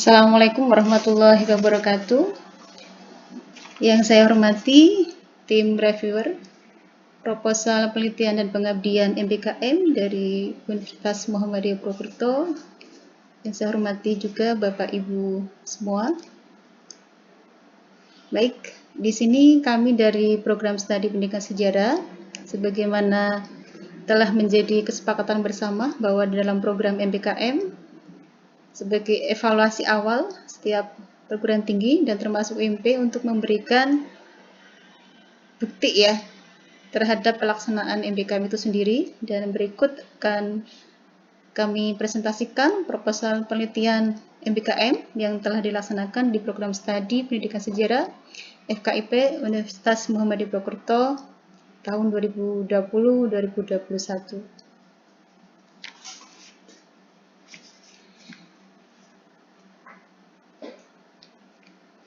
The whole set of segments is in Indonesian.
Assalamualaikum warahmatullahi wabarakatuh. Yang saya hormati tim reviewer proposal penelitian dan pengabdian MBKM dari Universitas Muhammadiyah Purwokerto. Yang saya hormati juga Bapak Ibu semua. Baik, di sini kami dari program studi pendidikan sejarah, sebagaimana telah menjadi kesepakatan bersama bahwa di dalam program MBKM sebagai evaluasi awal setiap perguruan tinggi dan termasuk UMP untuk memberikan bukti ya terhadap pelaksanaan MBKM itu sendiri, dan berikut akan kami presentasikan proposal penelitian MBKM yang telah dilaksanakan di program studi pendidikan sejarah FKIP Universitas Muhammadiyah Purwokerto tahun 2020-2021.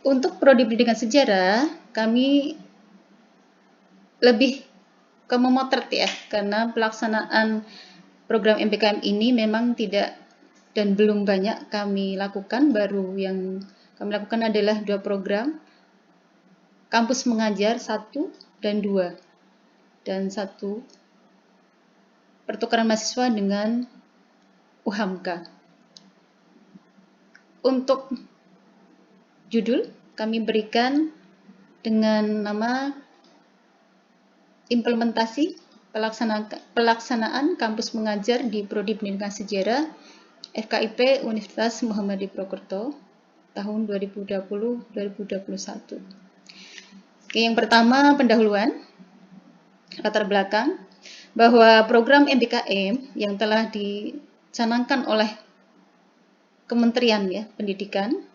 Untuk prodi pendidikan sejarah, kami lebih ke memotret ya, karena pelaksanaan program MBKM ini memang tidak dan belum banyak kami lakukan. Baru yang kami lakukan adalah 2 program, kampus mengajar 1 dan 2, dan 1 pertukaran mahasiswa dengan UHAMKA. Untuk judul kami berikan dengan nama implementasi pelaksanaan kampus mengajar di Prodi Pendidikan Sejarah FKIP Universitas Muhammadiyah Purwokerto tahun 2020-2021. Oke, yang pertama pendahuluan, latar belakang, bahwa program MBKM yang telah dicanangkan oleh Kementerian ya Pendidikan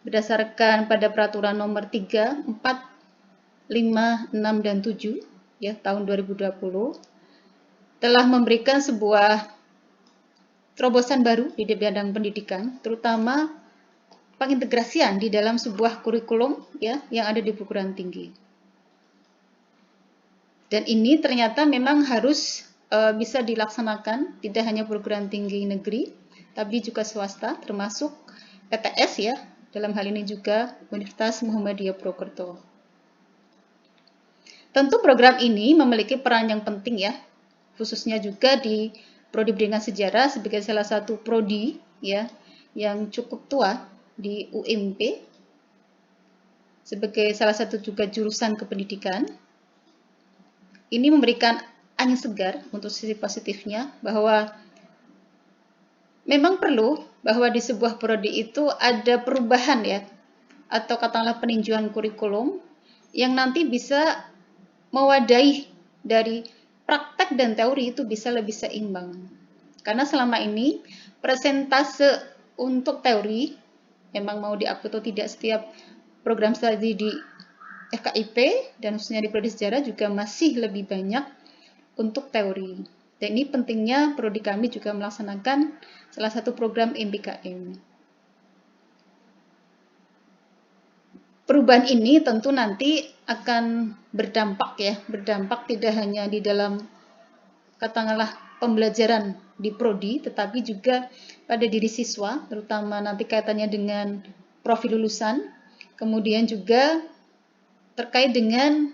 berdasarkan pada peraturan nomor 3, 4, 5, 6, dan 7 ya tahun 2020 telah memberikan sebuah terobosan baru di bidang pendidikan, terutama pengintegrasian di dalam sebuah kurikulum ya yang ada di perguruan tinggi. Dan ini ternyata memang harus bisa dilaksanakan tidak hanya perguruan tinggi negeri, tapi juga swasta, termasuk PTS ya, dalam hal ini juga Universitas Muhammadiyah Purwokerto. Tentu program ini memiliki peran yang penting ya, khususnya juga di Prodi Pendidikan Sejarah sebagai salah satu prodi ya yang cukup tua di UMP, sebagai salah satu juga jurusan kependidikan. Ini memberikan angin segar untuk sisi positifnya, bahwa memang perlu bahwa di sebuah prodi itu ada perubahan ya, atau katakanlah peninjauan kurikulum yang nanti bisa mewadahi dari praktek dan teori itu bisa lebih seimbang. Karena selama ini persentase untuk teori, memang mau diakui atau tidak, setiap program studi di FKIP dan khususnya di Prodi Sejarah juga masih lebih banyak untuk teori. Dan ini pentingnya prodi kami juga melaksanakan salah satu program MBKM. Perubahan ini tentu nanti akan berdampak ya, berdampak tidak hanya di dalam katakanlah pembelajaran di prodi, tetapi juga pada diri siswa, terutama nanti kaitannya dengan profil lulusan, kemudian juga terkait dengan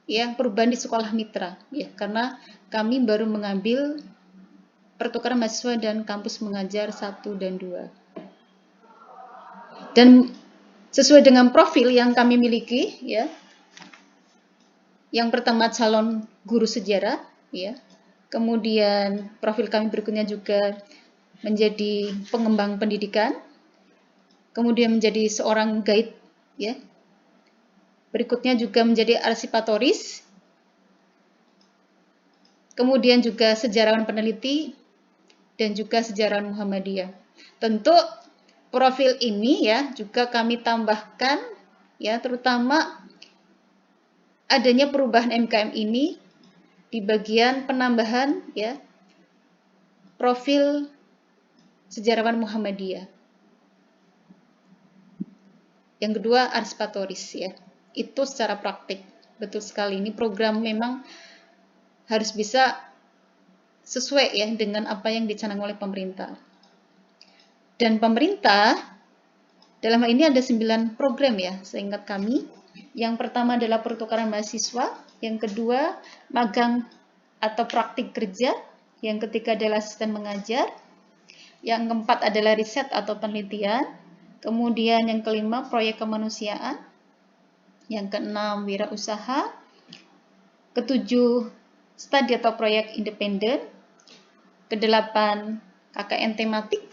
ya perubahan di sekolah mitra ya, karena kami baru mengambil pertukaran mahasiswa dan kampus mengajar 1 dan 2. Dan sesuai dengan profil yang kami miliki ya. Yang pertama calon guru sejarah ya. Kemudian profil kami berikutnya juga menjadi pengembang pendidikan. Kemudian menjadi seorang guide ya. Berikutnya juga menjadi arsipatoris. Kemudian juga sejarawan peneliti dan juga sejarawan Muhammadiyah. Tentu profil ini ya juga kami tambahkan ya, terutama adanya perubahan MKM ini di bagian penambahan ya profil sejarawan Muhammadiyah. Yang kedua arsipatoris ya. Itu secara praktik. Betul sekali, ini program memang harus bisa sesuai ya dengan apa yang dicanangkan oleh pemerintah. Dan pemerintah Dalam hal ini ada 9 program ya, seingat kami. Yang pertama adalah pertukaran mahasiswa, yang kedua magang atau praktik kerja, yang ketiga adalah asisten mengajar, yang keempat adalah riset atau penelitian, kemudian yang kelima proyek kemanusiaan, yang keenam wirausaha, ketujuh studi atau proyek independen, kedelapan KKN tematik,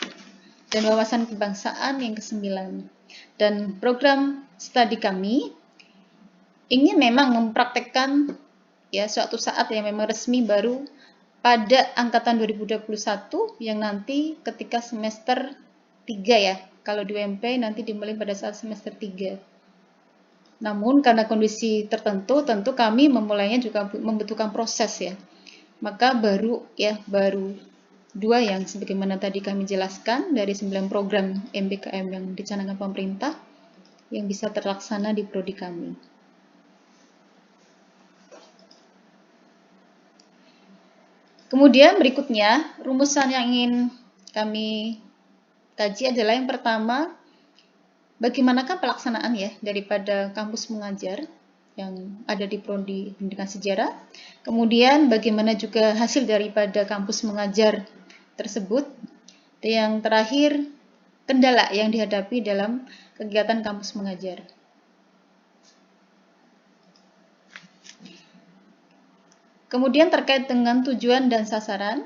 dan wawasan kebangsaan yang kesembilan. Dan program studi kami ingin memang mempraktekkan ya suatu saat yang memang resmi baru pada angkatan 2021 yang nanti ketika semester 3 ya. Kalau di UMP nanti dimulai pada saat semester 3. Namun karena kondisi tertentu tentu kami memulainya juga membutuhkan proses ya. Maka baru 2 yang sebagaimana tadi kami jelaskan dari 9 program MBKM yang dicanangkan pemerintah yang bisa terlaksana di prodi kami. Kemudian berikutnya, rumusan yang ingin kami kaji adalah yang pertama, bagaimanakah pelaksanaan ya daripada kampus mengajar yang ada di prodi Pendidikan Sejarah. Kemudian bagaimana juga hasil daripada kampus mengajar tersebut. Dan yang terakhir, kendala yang dihadapi dalam kegiatan kampus mengajar. Kemudian terkait dengan tujuan dan sasaran.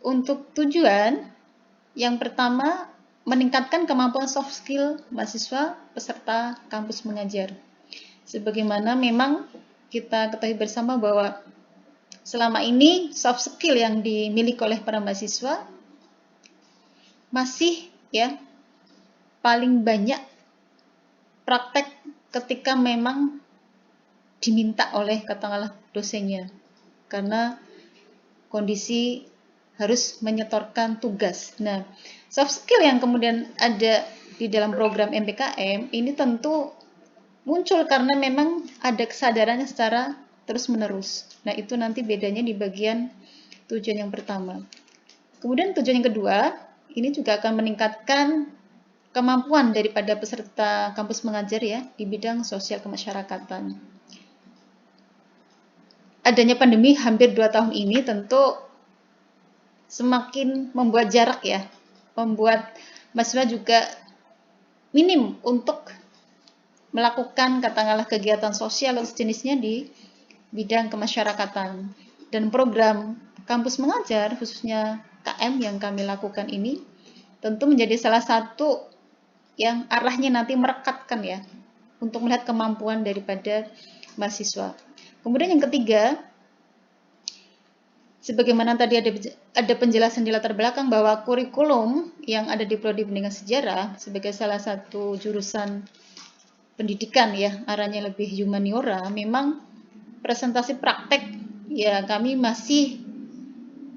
Untuk tujuan, yang pertama meningkatkan kemampuan soft skill mahasiswa peserta kampus mengajar. Sebagaimana memang kita ketahui bersama bahwa selama ini soft skill yang dimiliki oleh para mahasiswa masih ya paling banyak praktek ketika memang diminta oleh katakanlah dosennya, karena kondisi harus menyetorkan tugas. Nah, soft skill yang kemudian ada di dalam program MBKM ini tentu muncul karena memang ada kesadarannya secara terus-menerus. Nah, itu nanti bedanya di bagian tujuan yang pertama. Kemudian tujuan yang kedua, ini juga akan meningkatkan kemampuan daripada peserta kampus mengajar ya di bidang sosial kemasyarakatan. Adanya pandemi hampir 2 tahun ini tentu semakin membuat jarak ya, membuat mahasiswa juga minim untuk melakukan katakanlah kegiatan sosial atau sejenisnya di bidang kemasyarakatan. Dan program kampus mengajar khususnya KM yang kami lakukan ini tentu menjadi salah satu yang arahnya nanti merekatkan ya untuk melihat kemampuan daripada mahasiswa. Kemudian yang ketiga, sebagaimana tadi ada penjelasan di latar belakang bahwa kurikulum yang ada di Prodi Pendidikan Sejarah sebagai salah satu jurusan pendidikan ya, arahnya lebih humaniora, memang presentasi praktek ya kami masih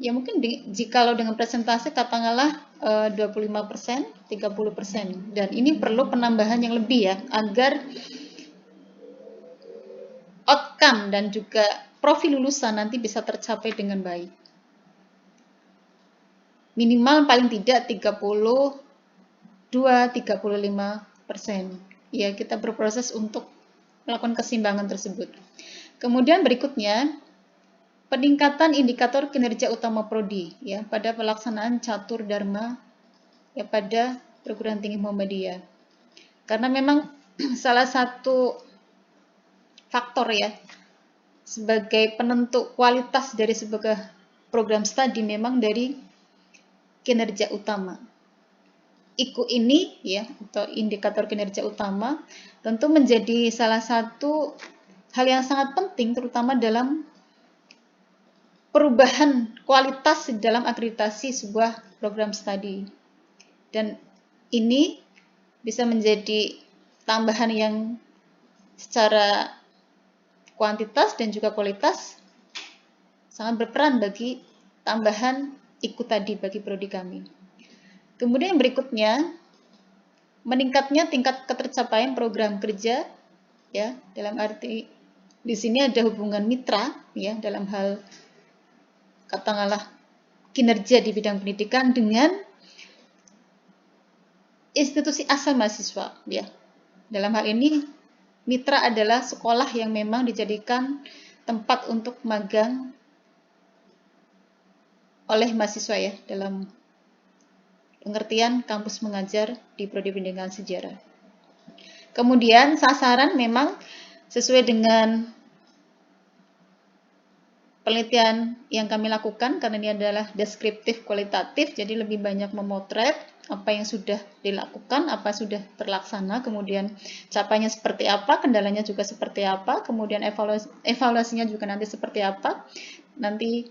ya mungkin jikalau dengan presentasi katakanlah 25%, 30%, dan ini perlu penambahan yang lebih ya agar outcome dan juga profil lulusan nanti bisa tercapai dengan baik. Minimal paling tidak 32-35%. Ya, kita berproses untuk melakukan keseimbangan tersebut. Kemudian berikutnya, peningkatan indikator kinerja utama prodi ya pada pelaksanaan catur dharma ya pada perguruan tinggi Muhammadiyah. Karena memang salah satu faktor ya sebagai penentu kualitas dari sebuah program studi memang dari kinerja utama. IKU ini ya atau indikator kinerja utama tentu menjadi salah satu hal yang sangat penting terutama dalam perubahan kualitas dalam akreditasi sebuah program studi. Dan ini bisa menjadi tambahan yang secara kuantitas dan juga kualitas sangat berperan bagi tambahan IKU tadi bagi prodi kami. Kemudian yang berikutnya, meningkatnya tingkat ketercapaian program kerja ya, dalam arti di sini ada hubungan mitra ya dalam hal katakanlah kinerja di bidang pendidikan dengan institusi asal mahasiswa ya. Dalam hal ini mitra adalah sekolah yang memang dijadikan tempat untuk magang oleh mahasiswa ya, dalam pengertian kampus mengajar di Prodi Pendidikan Sejarah. Kemudian sasaran memang sesuai dengan penelitian yang kami lakukan, karena ini adalah deskriptif kualitatif, jadi lebih banyak memotret apa yang sudah dilakukan, apa sudah terlaksana, kemudian capaiannya seperti apa, kendalanya juga seperti apa, kemudian evaluasinya juga nanti seperti apa. Nanti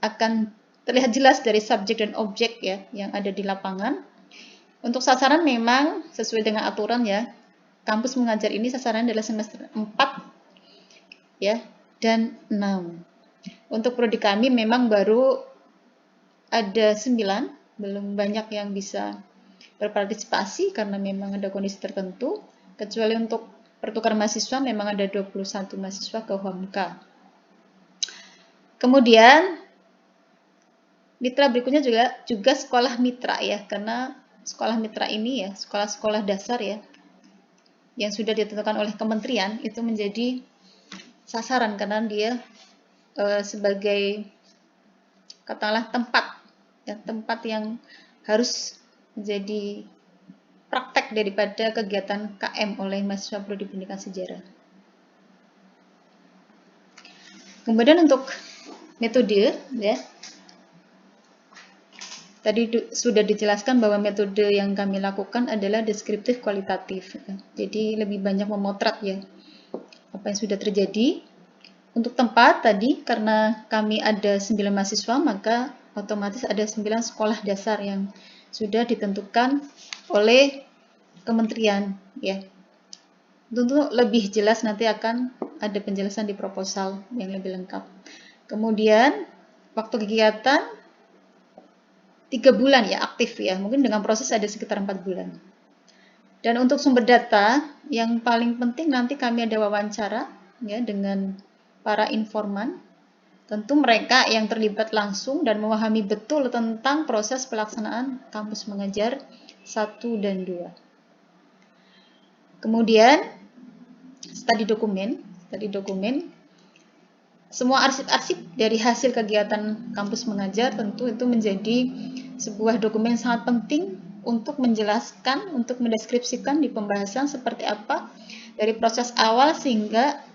akan terlihat jelas dari subjek dan objek ya yang ada di lapangan. Untuk sasaran memang sesuai dengan aturan ya. Kampus mengajar ini sasaran adalah semester 4 ya dan 6. Untuk prodi kami memang baru ada 9, belum banyak yang bisa berpartisipasi karena memang ada kondisi tertentu, kecuali untuk pertukaran mahasiswa memang ada 21 mahasiswa ke Huamka. Kemudian mitra berikutnya juga sekolah mitra ya, karena sekolah mitra ini ya, sekolah-sekolah dasar ya, yang sudah ditentukan oleh kementerian itu menjadi sasaran karena dia sebagai katakanlah tempat yang harus menjadi praktek daripada kegiatan KM oleh mahasiswa Prodi Pendidikan Sejarah. Kemudian untuk metode ya, tadi sudah dijelaskan bahwa metode yang kami lakukan adalah deskriptif kualitatif. Jadi lebih banyak memotret ya apa yang sudah terjadi. Untuk tempat tadi, karena kami ada 9 mahasiswa, maka otomatis ada 9 sekolah dasar yang sudah ditentukan oleh kementerian ya. Tentu lebih jelas nanti akan ada penjelasan di proposal yang lebih lengkap. Kemudian waktu kegiatan 3 bulan ya aktif ya, mungkin dengan proses ada sekitar 4 bulan. Dan untuk sumber data yang paling penting nanti kami ada wawancara ya dengan para informan. Tentu mereka yang terlibat langsung dan memahami betul tentang proses pelaksanaan kampus mengajar 1 dan 2. Kemudian studi dokumen, semua arsip-arsip dari hasil kegiatan kampus mengajar tentu itu menjadi sebuah dokumen sangat penting untuk menjelaskan, untuk mendeskripsikan di pembahasan seperti apa dari proses awal sehingga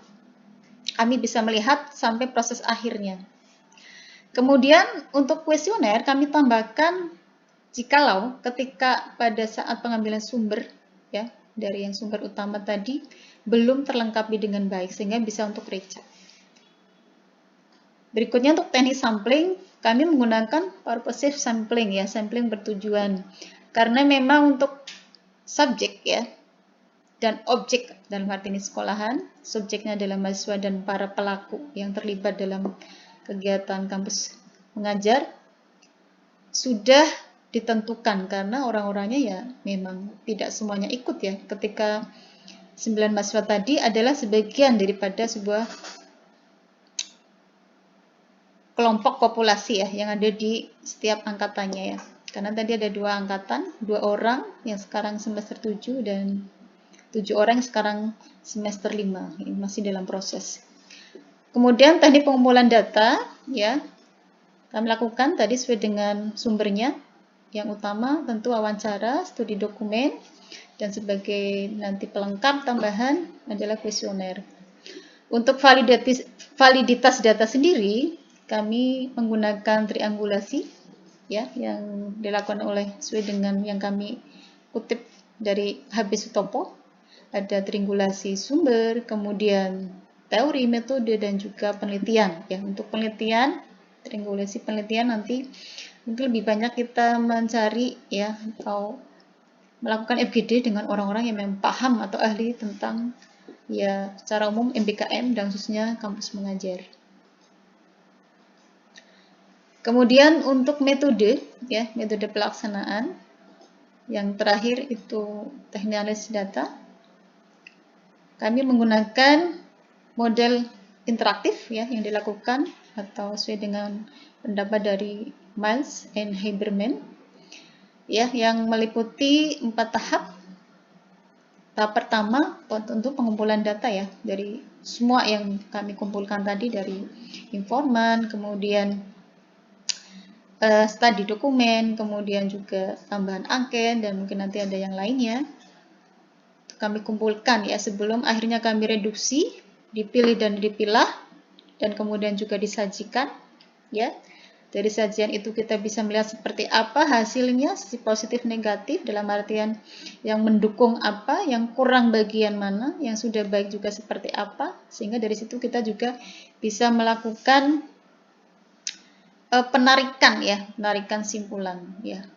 kami bisa melihat sampai proses akhirnya. Kemudian untuk kuesioner kami tambahkan jikalau ketika pada saat pengambilan sumber ya dari yang sumber utama tadi belum terlengkapi dengan baik sehingga bisa untuk recap. Berikutnya untuk teknik sampling kami menggunakan purposive sampling ya, sampling bertujuan. Karena memang untuk subjek ya dan objek dalam arti ini sekolahan, subjeknya adalah mahasiswa dan para pelaku yang terlibat dalam kegiatan kampus mengajar sudah ditentukan karena orang-orangnya ya memang tidak semuanya ikut ya. Ketika 9 mahasiswa tadi adalah sebagian daripada sebuah kelompok populasi ya yang ada di setiap angkatannya ya. Karena tadi ada 2 angkatan, 2 orang yang sekarang semester 7 dan 7 orang sekarang semester 5, ini masih dalam proses. Kemudian teknik pengumpulan data ya, kami lakukan tadi sesuai dengan sumbernya. Yang utama tentu wawancara, studi dokumen, dan sebagai nanti pelengkap tambahan adalah kuesioner. Untuk validitas data sendiri, kami menggunakan triangulasi ya, yang dilakukan oleh sesuai dengan yang kami kutip dari HB Sutopo. Ada triangulasi sumber, kemudian teori, metode, dan juga penelitian. Ya, untuk penelitian, triangulasi penelitian nanti mungkin lebih banyak kita mencari ya atau melakukan FGD dengan orang-orang yang memang paham atau ahli tentang ya secara umum MBKM dan khususnya kampus mengajar. Kemudian untuk metode ya, metode pelaksanaan yang terakhir itu teknik analisis data. Kami menggunakan model interaktif ya yang dilakukan atau sesuai dengan pendapat dari Miles and Haberman. ya, yang meliputi 4 tahap. Tahap pertama untuk pengumpulan data ya, dari semua yang kami kumpulkan tadi, dari informan, kemudian studi dokumen, kemudian juga tambahan angket, dan mungkin nanti ada yang lainnya. Kami kumpulkan ya sebelum akhirnya kami reduksi, dipilih dan dipilah, dan kemudian juga disajikan ya. Dari sajian itu kita bisa melihat seperti apa hasilnya, sisi positif negatif, dalam artian yang mendukung apa, yang kurang bagian mana, yang sudah baik juga seperti apa, sehingga dari situ kita juga bisa melakukan penarikan ya, penarikan simpulan ya,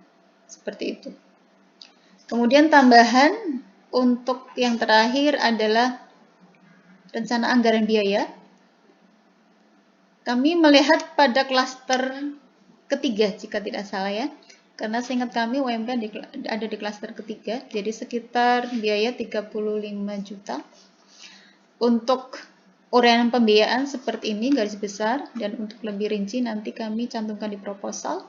seperti itu. Kemudian tambahan untuk yang terakhir adalah rencana anggaran biaya. Kami melihat pada klaster ketiga jika tidak salah ya, karena seingat kami UMP ada di klaster ketiga, jadi sekitar biaya 35 juta. Untuk uraian pembiayaan seperti ini garis besar, dan untuk lebih rinci nanti kami cantumkan di proposal.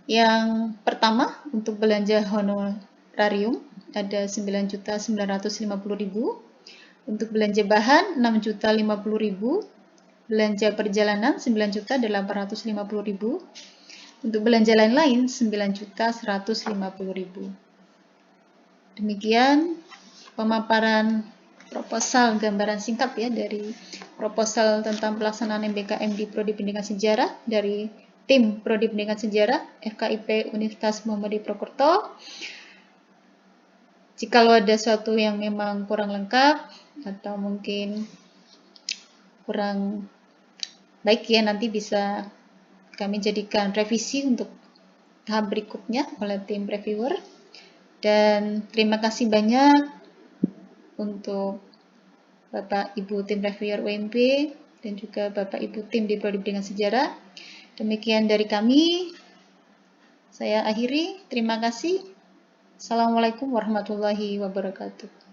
Yang pertama untuk belanja honorarium ada 9.950.000, untuk belanja bahan 6.050.000, belanja perjalanan 9.850.000, untuk belanja lain-lain 9.150.000. Demikian pemaparan proposal gambaran singkat ya dari proposal tentang pelaksanaan MBKM di Prodi Pendidikan Sejarah dari tim Prodi Pendidikan Sejarah FKIP Universitas Muhammadiyah Purwokerto. Jikalau ada sesuatu yang memang kurang lengkap atau mungkin kurang baik ya, nanti bisa kami jadikan revisi untuk tahap berikutnya oleh tim reviewer. Dan terima kasih banyak untuk Bapak Ibu tim reviewer UMP dan juga Bapak Ibu tim di Prodi Pendidikan Sejarah. Demikian dari kami. Saya akhiri. Terima kasih. Assalamualaikum warahmatullahi wabarakatuh.